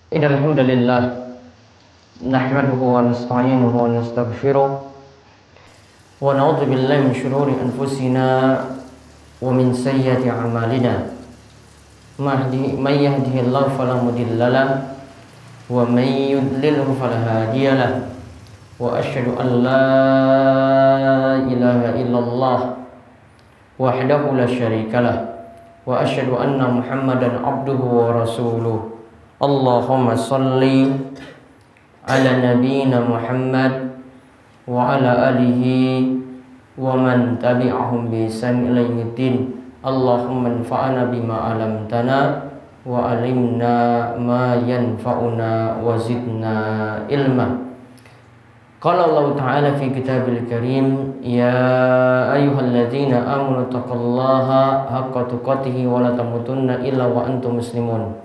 Innal hamdalillah nahmaduhu wa nasta'inuhu wa nastaghfiruh wa na'udzu billahi min shururi anfusina wa min sayyiati a'malina. May yahdihillahu fala mudilla lahu wa may yudlilhu fala hadiya lahu. Wa asyhadu an la ilaha illallah wahdahu la syarika lahu wa asyhadu anna Muhammadan abduhu wa rasuluh. Allahumma salli ala nabiyyina Muhammad wa ala alihi wa man tabi'ahum bi ihsan ila yaumiddin. Allahumma anfa'na bima 'allamtana wa 'allimna ma yanfa'una wa zidna ilma. Qala Allah Ta'ala fi kitabil karim, ya ayyuhalladzina amanu taqullaha haqqa tuqatih wa la tamutunna illa wa antum muslimun.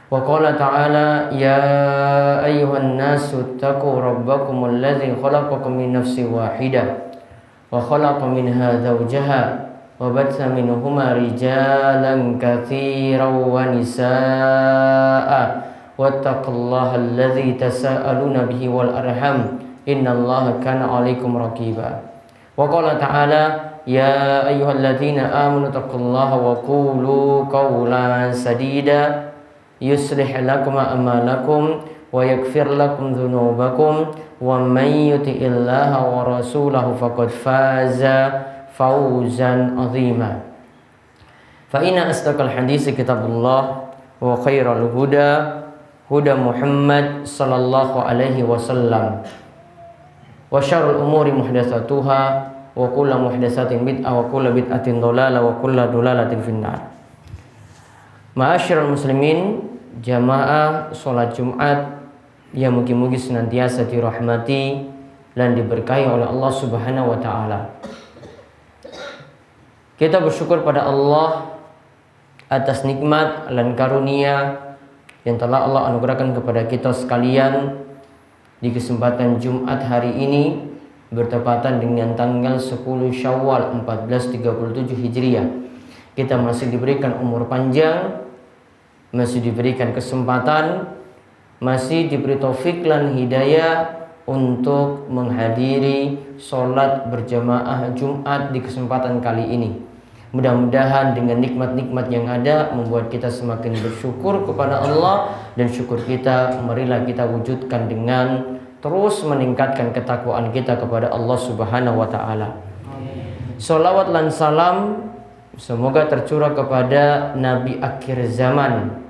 Wa qala ta'ala, ya ayyuhan nasu taqu rabbakumul ladzi khalaqakum min nafsin wahidah wa khalaqa minha zawjaha wa batha minhuma rijalan katsiran wa nisaa'a wattaqullaha alladzi tasaaluna bihi wal arham innallaha kana 'alaikum raqiba. Wa qala ta'ala, ya ayyuhalladzina amanu taqullaha wa qulu qawlan sadida yuslih lakum a'malakum wa yaghfir lakum dhunubakum wa may yuti'illaha wa rasulahu faqad faza fawzan 'azima. Fa inna asdaqal hadits kitabullah wa khairal huda Muhammad sallallahu alaihi wasallam wa syarrul umuri muhdatsatuha wa kullu muhdatsatin bid'ah wa kullu bid'atin dhalalah wa kullu dhalalatin finnar. Ma'asyiral muslimin, jamaah sholat Jumat yang mungkin-mungkin senantiasa dirahmati dan diberkahi oleh Allah Subhanahu wa taala. Kita bersyukur pada Allah atas nikmat dan karunia yang telah Allah anugerahkan kepada kita sekalian di kesempatan Jumat hari ini bertepatan dengan tanggal 10 Syawal 1437 Hijriah. Kita masih diberikan umur panjang, masih diberikan kesempatan, masih diberi taufik dan hidayah untuk menghadiri sholat berjamaah Jumat di kesempatan kali ini. Mudah-mudahan dengan nikmat-nikmat yang ada membuat kita semakin bersyukur kepada Allah, dan syukur kita marilah kita wujudkan dengan terus meningkatkan ketakwaan kita kepada Allah Subhanahu wa taala. Sholawat dan salam semoga tercurah kepada Nabi akhir zaman,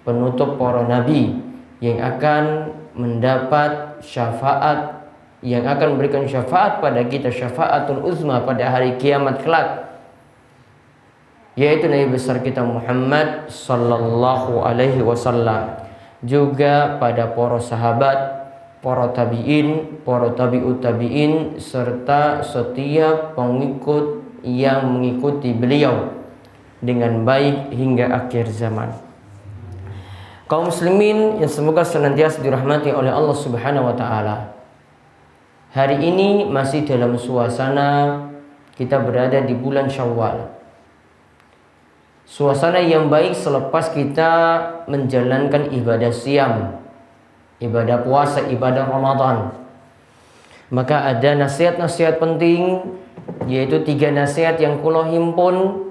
penutup para nabi, yang akan mendapat syafaat, yang akan memberikan syafaat pada kita, syafaatul uzma pada hari kiamat kelak, yaitu Nabi besar kita Muhammad sallallahu alaihi wasallam. Juga pada para sahabat, para tabi'in, para tabi'ut tabi'in, serta setiap pengikut yang mengikuti beliau dengan baik hingga akhir zaman. Kaum muslimin yang semoga senantiasa dirahmati oleh Allah Subhanahu wa taala. Hari ini masih dalam suasana kita berada di bulan Syawal. Suasana yang baik selepas kita menjalankan ibadah siam, ibadah puasa, ibadah Ramadan. Maka ada nasihat-nasihat penting, yaitu 3 nasihat yang kula himpun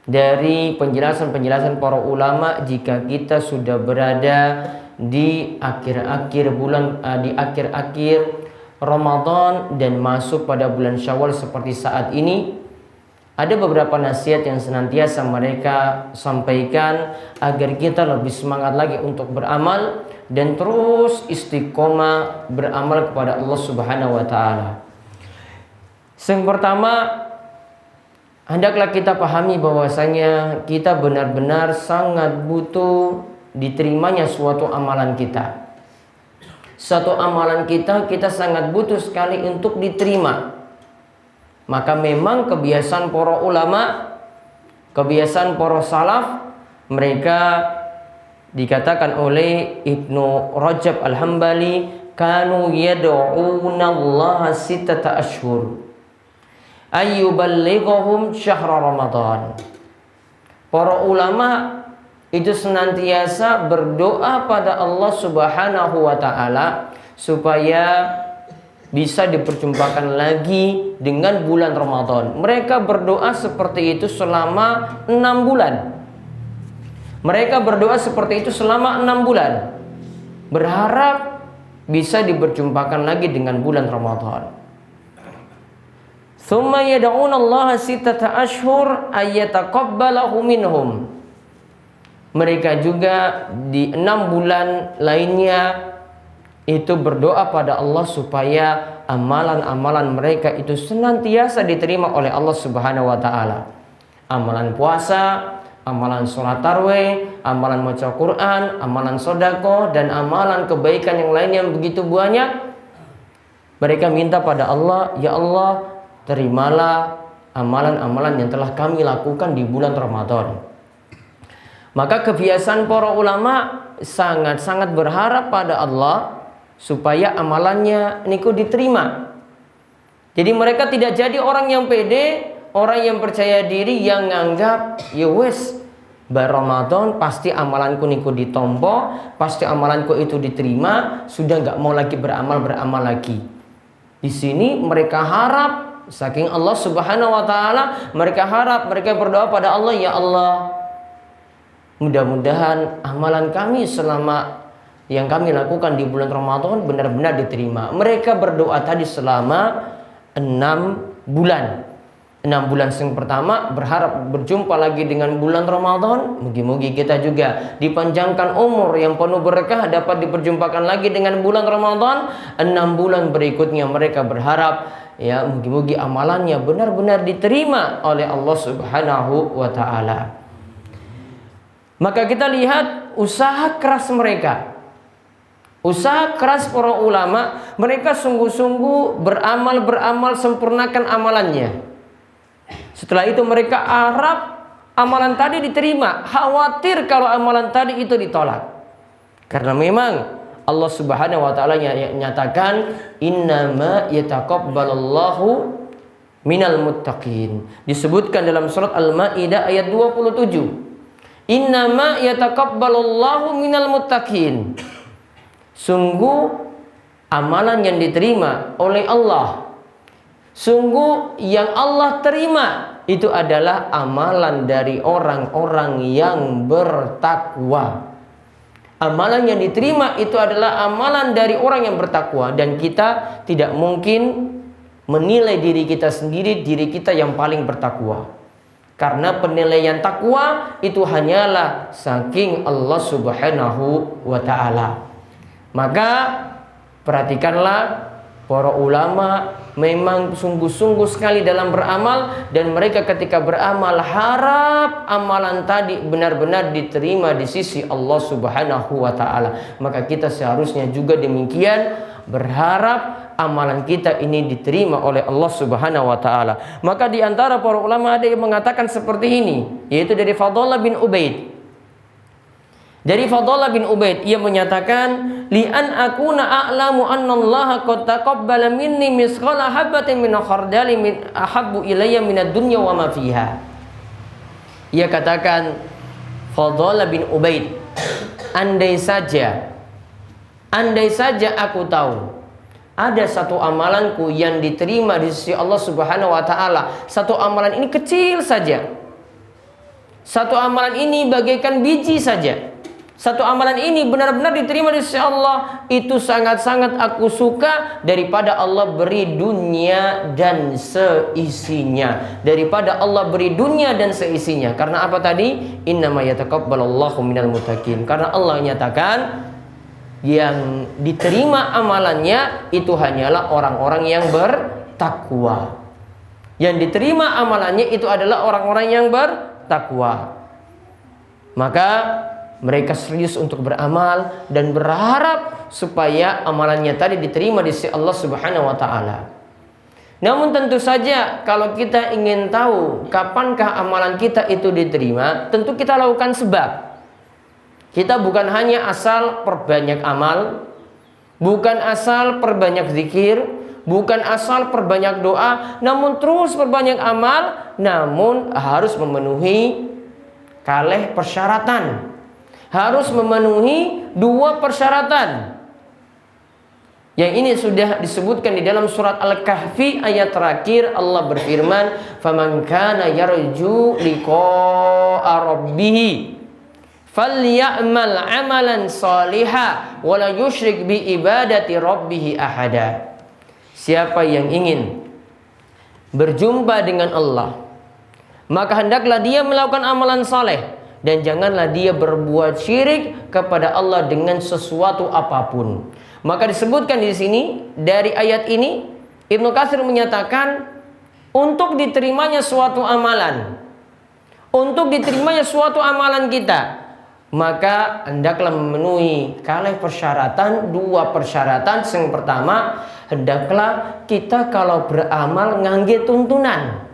dari penjelasan-penjelasan para ulama jika kita sudah berada di akhir-akhir bulan, di akhir-akhir Ramadan dan masuk pada bulan Syawal seperti saat ini. Ada beberapa nasihat yang senantiasa mereka sampaikan agar kita lebih semangat lagi untuk beramal dan terus istiqomah beramal kepada Allah Subhanahu wa taala. Yang pertama, hendaklah kita pahami bahwasanya kita benar-benar sangat butuh diterimanya suatu amalan kita. Suatu amalan kita sangat butuh sekali untuk diterima. Maka memang kebiasaan para ulama, kebiasaan para salaf, mereka dikatakan oleh Ibnu Rajab Al-Hambali, kanu yad'una Allah sittata ashhur ayyuballighahum syahr Ramadan. Para ulama itu senantiasa berdoa pada Allah Subhanahu wa taala supaya bisa diperjumpakan lagi dengan bulan Ramadan. Mereka berdoa seperti itu selama 6 bulan. Mereka berdoa seperti itu selama 6 bulan. Berharap bisa diperjumpakan lagi dengan bulan Ramadan. Tsumma yad'una Allah sittata ashhur ayyataqabbalahu minhum. Mereka juga di 6 bulan lainnya itu berdoa pada Allah supaya amalan-amalan mereka itu senantiasa diterima oleh Allah Subhanahu wa taala. Amalan puasa, amalan sholat tarawih, amalan baca Quran, amalan sodako, dan amalan kebaikan yang lain yang begitu banyak. Mereka minta pada Allah, ya Allah, terimalah amalan-amalan yang telah kami lakukan di bulan Ramadan. Maka kebiasaan para ulama sangat-sangat berharap pada Allah supaya amalannya niku diterima. Jadi mereka tidak jadi orang yang pede, orang yang percaya diri, yang nganggap ya wes Ramadan pasti amalanku niku ditompo, pasti amalanku itu diterima, sudah nggak mau lagi beramal lagi. Di sini mereka harap, saking Allah Subhanahu wa taala, mereka harap, mereka berdoa pada Allah, ya Allah, mudah-mudahan amalan kami selama yang kami lakukan di bulan Ramadan benar-benar diterima. Mereka berdoa tadi selama 6 bulan. 6 bulan yang pertama berharap berjumpa lagi dengan bulan Ramadan. Mugi-mugi kita juga dipanjangkan umur yang penuh berkah, dapat diperjumpakan lagi dengan bulan Ramadan. 6 bulan berikutnya mereka berharap, ya mugi-mugi amalannya benar-benar diterima oleh Allah Subhanahu wa taala. Maka kita lihat usaha keras mereka. Usaha keras para ulama, mereka sungguh-sungguh beramal, sempurnakan amalannya. Setelah itu mereka harap amalan tadi diterima, khawatir kalau amalan tadi itu ditolak. Karena memang Allah Subhanahu wa taala nyatakan innama yataqabbalallahu minal muttaqin. Disebutkan dalam surat Al-Maidah ayat 27. Innama yataqabbalallahu minal muttaqin. Sungguh amalan yang diterima oleh Allah, sungguh yang Allah terima itu adalah amalan dari orang-orang yang bertakwa. Amalan yang diterima itu adalah amalan dari orang yang bertakwa. Dan kita tidak mungkin menilai diri kita sendiri, diri kita yang paling bertakwa. Karena penilaian takwa itu hanyalah saking Allah Subhanahu wa ta'ala. Maka perhatikanlah, para ulama memang sungguh-sungguh sekali dalam beramal, dan mereka ketika beramal harap amalan tadi benar-benar diterima di sisi Allah Subhanahu wa taala. Maka kita seharusnya juga demikian, berharap amalan kita ini diterima oleh Allah Subhanahu wa taala. Maka di antara para ulama ada yang mengatakan seperti ini, yaitu dari Fadlallah bin Ubaid. Dari Fadlallah bin Ubaid, ia menyatakan, li'an akuna a'lamu anna Allah qad taqabbala minni misqala habatin min khardali min ahabbu ilayya minad dunya wa ma fiha. Ia katakan, Fadlallah bin Ubaid, andai saja aku tahu ada satu amalanku yang diterima di sisi Allah Subhanahu wa taala, satu amalan ini kecil saja, satu amalan ini bagaikan biji saja, satu amalan ini benar-benar diterima di sisi Allah, itu sangat-sangat aku suka daripada Allah beri dunia dan seisinya. Daripada Allah beri dunia dan seisinya. Karena apa tadi? Innama yataqabbalallahu minal muttaqin. Karena Allah nyatakan yang diterima amalannya itu hanyalah orang-orang yang bertakwa. Yang diterima amalannya itu adalah orang-orang yang bertakwa. Maka mereka serius untuk beramal dan berharap supaya amalannya tadi diterima di sisi Allah Subhanahu wa taala. Namun tentu saja kalau kita ingin tahu kapankah amalan kita itu diterima, tentu kita lakukan sebab. Kita bukan hanya asal perbanyak amal, bukan asal perbanyak zikir, bukan asal perbanyak doa, namun terus perbanyak amal, namun harus memenuhi kalih persyaratan. harus memenuhi 2 persyaratan. Yang ini sudah disebutkan di dalam surat Al-Kahfi ayat terakhir. Allah berfirman, "Faman kana yarju liqa'a rabbih falyamal 'amalan shalihan wa la yusyrik bi ibadati rabbih ahada." Siapa yang ingin berjumpa dengan Allah, maka hendaklah dia melakukan amalan saleh dan janganlah dia berbuat syirik kepada Allah dengan sesuatu apapun. Maka disebutkan di sini dari ayat ini, Ibnu Katsir menyatakan untuk diterimanya suatu amalan, untuk diterimanya suatu amalan kita, maka hendaklah memenuhi kalih persyaratan, 2 persyaratan. Yang pertama, hendaklah kita kalau beramal ngangge tuntunan.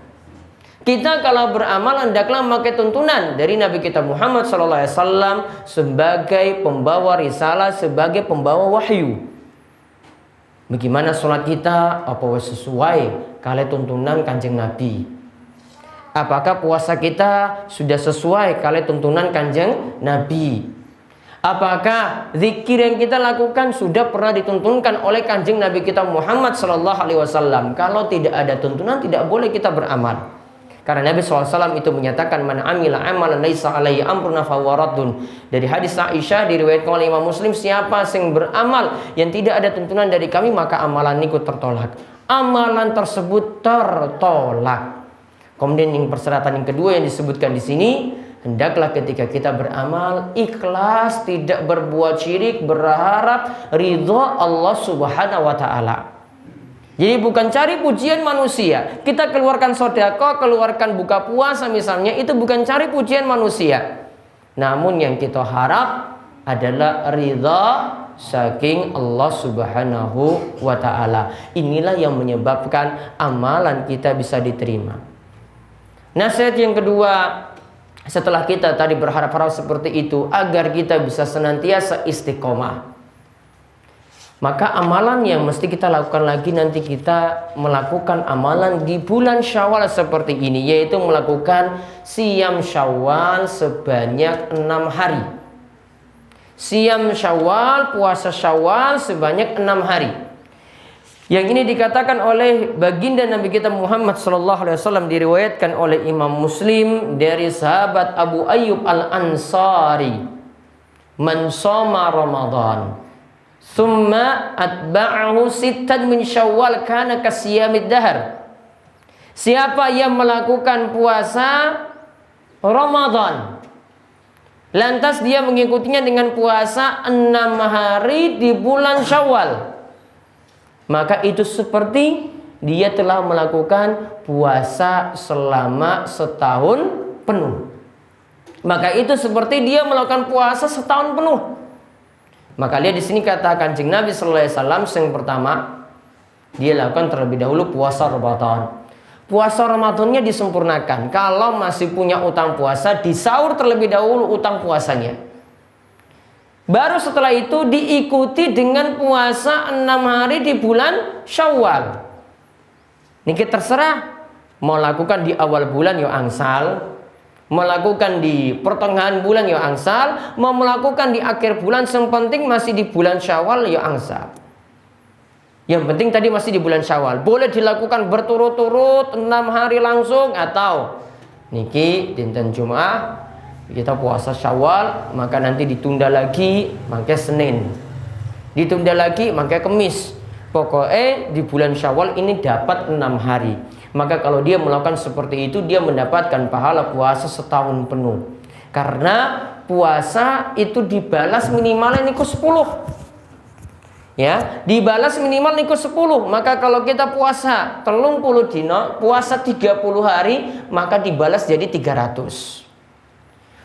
Kita kalau beramal hendaklah memakai tuntunan dari Nabi kita Muhammad SAW sebagai pembawa risalah, sebagai pembawa wahyu. Bagaimana sholat kita? Apa sesuai kali tuntunan Kanjeng Nabi? Apakah puasa kita sudah sesuai kali tuntunan Kanjeng Nabi? Apakah zikir yang kita lakukan sudah pernah dituntunkan oleh Kanjeng Nabi kita Muhammad SAW? Kalau tidak ada tuntunan, tidak boleh kita beramal. Karena Nabi SAW itu menyatakan, "Man amila amalan laisa alaihi amruna fahuwa raddun." Dari hadis Aisyah diriwayatkan oleh Imam Muslim, siapa yang beramal yang tidak ada tuntunan dari kami, maka amalan niku tertolak. Amalan tersebut tertolak. Kemudian yang persyaratan yang kedua yang disebutkan di sini, hendaklah ketika kita beramal ikhlas, tidak berbuat syirik, berharap ridha Allah Subhanahu wa taala. Jadi bukan cari pujian manusia. Kita keluarkan sedekah, keluarkan buka puasa misalnya, itu bukan cari pujian manusia. Namun yang kita harap adalah ridha saking Allah Subhanahu wa taala. Inilah yang menyebabkan amalan kita bisa diterima. Nasihat yang kedua, setelah kita tadi berharap-harap seperti itu agar kita bisa senantiasa istiqomah, maka amalan yang mesti kita lakukan lagi nanti kita melakukan amalan di bulan Syawal seperti ini, yaitu melakukan Siyam Syawal sebanyak 6 hari. Siyam Syawal, puasa Syawal sebanyak 6 hari. Yang ini dikatakan oleh baginda Nabi kita Muhammad SAW, diriwayatkan oleh Imam Muslim dari sahabat Abu Ayyub Al-Ansari, "Man shoma Ramadan summa atba'ahu sittan min Syawal kana kasiyamid dahar." Siapa yang melakukan puasa Ramadan lantas dia mengikutinya dengan puasa 6 hari di bulan Syawal, maka itu seperti dia telah melakukan puasa selama setahun penuh. Maka itu seperti dia melakukan puasa setahun penuh. Maka lihat di sini kata Kanjeng Nabi sallallahu alaihi wasallam, yang pertama dia lakukan terlebih dahulu puasa Ramadan. Puasa Ramadannya disempurnakan. Kalau masih punya utang puasa, disaur terlebih dahulu utang puasanya. Baru setelah itu diikuti dengan puasa 6 hari di bulan Syawal. Ini terserah mau lakukan di awal bulan ya angsal, melakukan di pertengahan bulan ya angsal, mau melakukan di akhir bulan, yang penting masih di bulan Syawal ya angsal. Yang penting tadi masih di bulan Syawal. Boleh dilakukan berturut-turut 6 hari langsung, atau niki dinten Jumat kita puasa Syawal, maka nanti ditunda lagi maka Senin, ditunda lagi maka Kamis. Pokoknya di bulan Syawal ini dapat 6 hari. Maka kalau dia melakukan seperti itu, dia mendapatkan pahala puasa setahun penuh. Karena puasa itu dibalas minimalnya niku 10. Ya, dibalas minimal niku 10. Maka kalau kita puasa 30 dino, puasa 30 hari, maka dibalas jadi 300.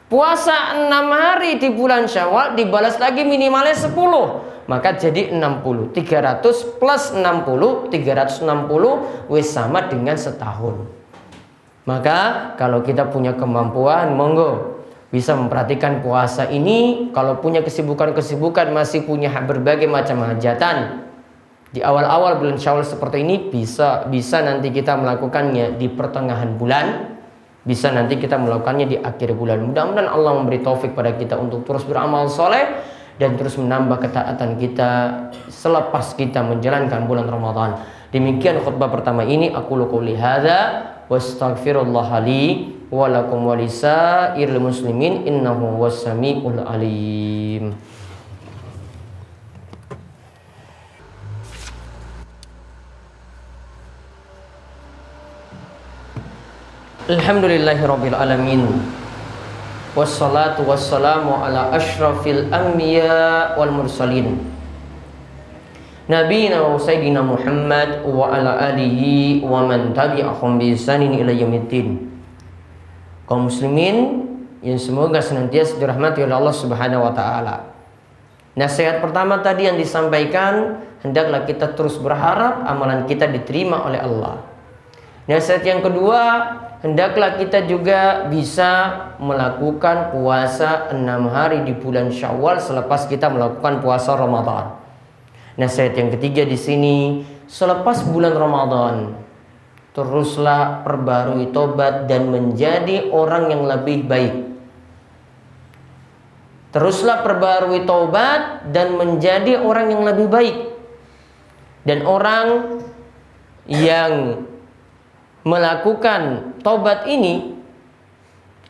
Puasa 6 hari di bulan Syawal dibalas lagi minimalnya 10, maka jadi 60. 300 plus 60, 360 wis sama dengan setahun. Maka kalau kita punya kemampuan, monggo bisa memperhatikan puasa ini. Kalau punya kesibukan-kesibukan, masih punya berbagai macam hajatan di awal-awal bulan Syawal seperti ini, bisa nanti kita melakukannya di pertengahan bulan, bisa nanti kita melakukannya di akhir bulan. Mudah-mudahan Allah memberi taufik pada kita untuk terus beramal soleh dan terus menambah ketaatan kita selepas kita menjalankan bulan Ramadan. Demikian khutbah pertama ini. Aku qouli hadza wastaghfirullah li wa lakum wa lisairil muslimin innahu huwas samiul alim. Alhamdulillahirabbil alamin. Wassalatu wassalamu ala asyrafil anbiya wal mursalin. Nabiyina wa sayyidina Muhammad wa ala alihi wa man tabi'ahum bi ihsanin ila yaumiddin. Kaum muslimin yang semoga senantiasa dirahmati oleh Allah Subhanahu wa taala. Nasihat pertama tadi yang disampaikan, hendaklah kita terus berharap amalan kita diterima oleh Allah. Nasihat yang kedua, hendaklah kita juga bisa melakukan puasa 6 hari di bulan Syawal selepas kita melakukan puasa Ramadan. Nasihat yang ketiga di sini, selepas bulan Ramadan, teruslah perbarui tobat dan menjadi orang yang lebih baik. Teruslah perbarui tobat dan menjadi orang yang lebih baik. Dan orang yang melakukan tobat ini,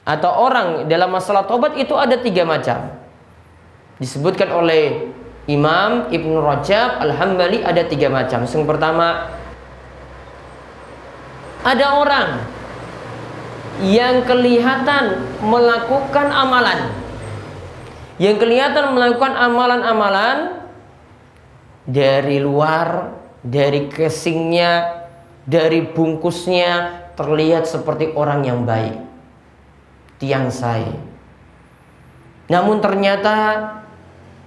atau orang dalam masalah tobat itu ada 3 macam. Disebutkan oleh Imam Ibnu Rajab Al-Hambali ada 3 macam. Yang pertama, ada orang yang kelihatan melakukan amalan, amalan dari luar, dari casingnya, dari bungkusnya terlihat seperti orang yang baik, tiang sai. Namun ternyata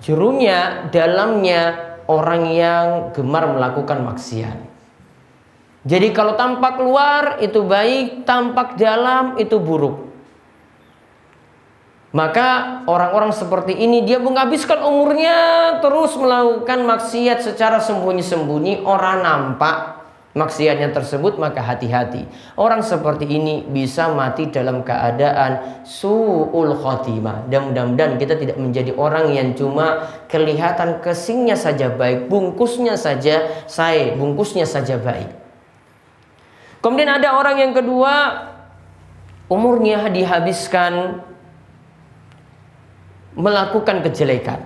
jerunya, dalamnya orang yang gemar melakukan maksiat. Jadi kalau tampak luar itu baik, tampak dalam itu buruk. Maka orang-orang seperti ini dia menghabiskan umurnya terus melakukan maksiat secara sembunyi-sembunyi, orang nampak maksiatnya tersebut, maka hati-hati. Orang seperti ini bisa mati dalam keadaan su'ul khotimah. Dan mudah-mudahan kita tidak menjadi orang yang cuma kelihatan casingnya saja baik, bungkusnya saja bungkusnya saja baik. Kemudian ada orang yang kedua, umurnya dihabiskan melakukan kejelekan.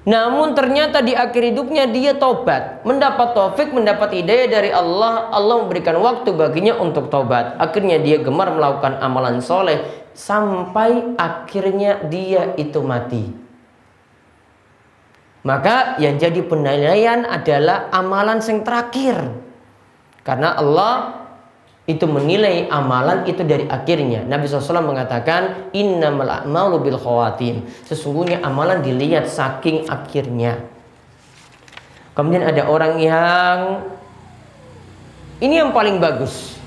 Namun ternyata di akhir hidupnya dia tobat, mendapat taufik, mendapat hidayah dari Allah. Allah memberikan waktu baginya untuk tobat. Akhirnya dia gemar melakukan amalan soleh sampai akhirnya dia itu mati. Maka yang jadi penilaian adalah amalan yang terakhir. Karena Allah itu menilai amalan itu dari akhirnya. Nabi SAW mengatakan, innamal a'malu bil khawatim. Sesungguhnya amalan dilihat saking akhirnya. Kemudian ada orang yang ini yang paling bagus.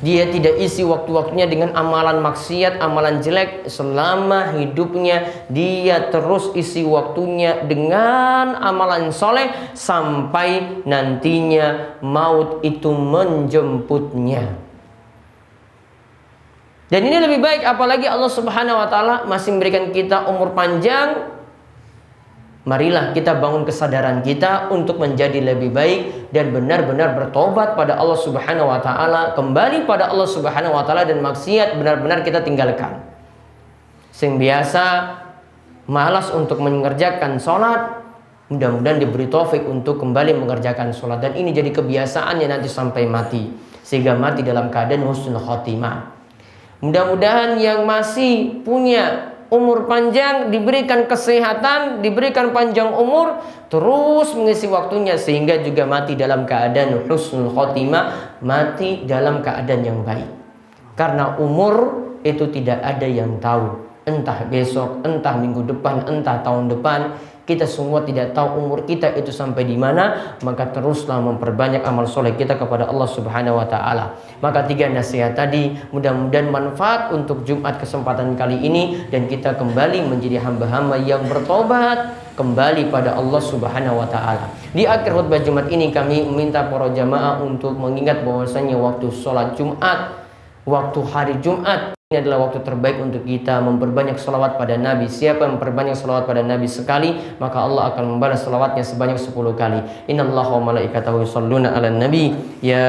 Dia tidak isi waktu-waktunya dengan amalan maksiat, amalan jelek. Selama hidupnya dia terus isi waktunya dengan amalan soleh sampai nantinya maut itu menjemputnya. Dan ini lebih baik, apalagi Allah Subhanahu wa taala masih memberikan kita umur panjang. Marilah kita bangun kesadaran kita untuk menjadi lebih baik dan benar-benar bertobat pada Allah Subhanahu wa taala, kembali pada Allah Subhanahu wa taala, dan maksiat benar-benar kita tinggalkan. Sing biasa malas untuk mengerjakan sholat, mudah-mudahan diberi taufik untuk kembali mengerjakan sholat, dan ini jadi kebiasaannya nanti sampai mati, sehingga mati dalam keadaan husnul khotimah. Mudah-mudahan yang masih punya umur panjang, diberikan kesehatan, diberikan panjang umur, terus mengisi waktunya sehingga juga mati dalam keadaan husnul khotimah, mati dalam keadaan yang baik. Karena umur itu tidak ada yang tahu, entah besok, entah minggu depan, entah tahun depan. Kita semua tidak tahu umur kita itu sampai di mana, maka teruslah memperbanyak amal soleh kita kepada Allah Subhanahu wa taala. Maka 3 nasihat tadi mudah-mudahan manfaat untuk Jumat kesempatan kali ini, dan kita kembali menjadi hamba-hamba yang bertobat kembali pada Allah Subhanahu wa taala. Di akhir khutbah Jumat ini kami meminta para jamaah untuk mengingat bahwasanya waktu sholat Jumat, waktu hari Jumat ini adalah waktu terbaik untuk kita memperbanyak salawat pada Nabi. Siapa yang memperbanyak salawat pada Nabi sekali, maka Allah akan membalas salawatnya sebanyak 10 kali. Innallaha wa malaikatahu yusholluna 'alan nabi ya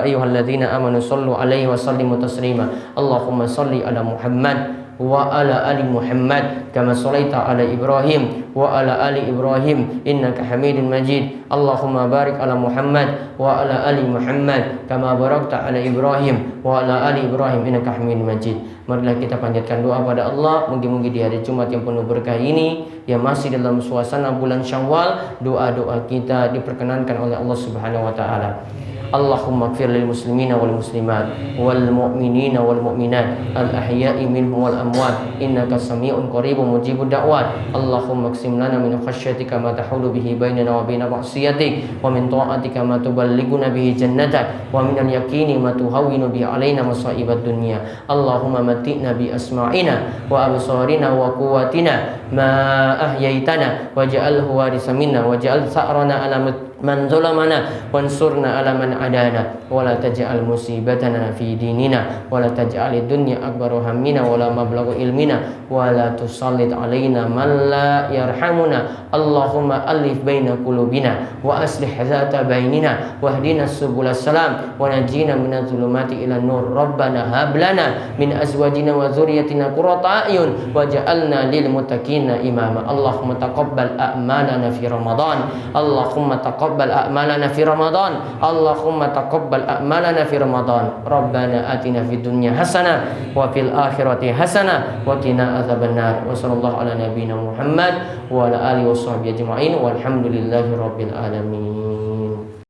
ayyuhalladzina amanu shollu 'alaihi wa sallimu taslima. Allahumma sholli 'ala Muhammad wa ala ali Muhammad kama sholaita ala Ibrahim wa ala ali Ibrahim innaka Hamidun Majid. Allahumma barik ala Muhammad wa ala ali Muhammad kama barakta ala Ibrahim wa ala ali Ibrahim innaka Hamidun Majid. Marilah kita panjatkan doa pada Allah, mungkin-mungkin di hari Jumat yang penuh berkah ini, yang masih dalam suasana bulan Syawal, doa-doa kita diperkenankan oleh Allah Subhanahu wa taala. Allahumma ighfir lil muslimina wal muslimat wal mu'minina wal mu'minat al ahya'i minhum wal amwat innaka sami'un qaribun mujibud da'wat. Allahumma qsim lana min khasyyatika ma tahulu bihi bainana wa baina ma'siyatik, wa min ta'atika ma tuballighuna bihi jannatak, wa min al yaqini ma tuhawwinu bihi alaina masa'ibad dunya. Allahumma matti'na bi asma'ina wa absarina wa quwwatina ma ahyaitana waj'alhu warisa minna waj'al sa'rana ala man zalamana wansurna ala man adana wa la taj'al musibatana fi dinina wa la taj'alid dunya akbaru hammina wa la mablaghu ilmina wa la tusallit alaina man la yarhamuna. Allahumma alif baina qulubina wa aslih dhata bainina wahdina subulas salam wa najina minadh dhulumati ila nur. Rabbana hab lana min azwajina wa dhurriyyatina qurrata a'yun waj'alna lil muttaqina imama. Allahumma taqabbal a'malana fi Ramadan. Allahumma taqabbal a'malana fi Ramadan. Allahumma taqabbal a'malana fi Ramadan. Rabbana atina fid dunya hasanah wa fil akhirati hasanah wa qina adzabannar. Wa sallallahu ala nabiyyina Muhammad wa ala alihi washabbihi ajma'in walhamdulillahi rabbil alamin.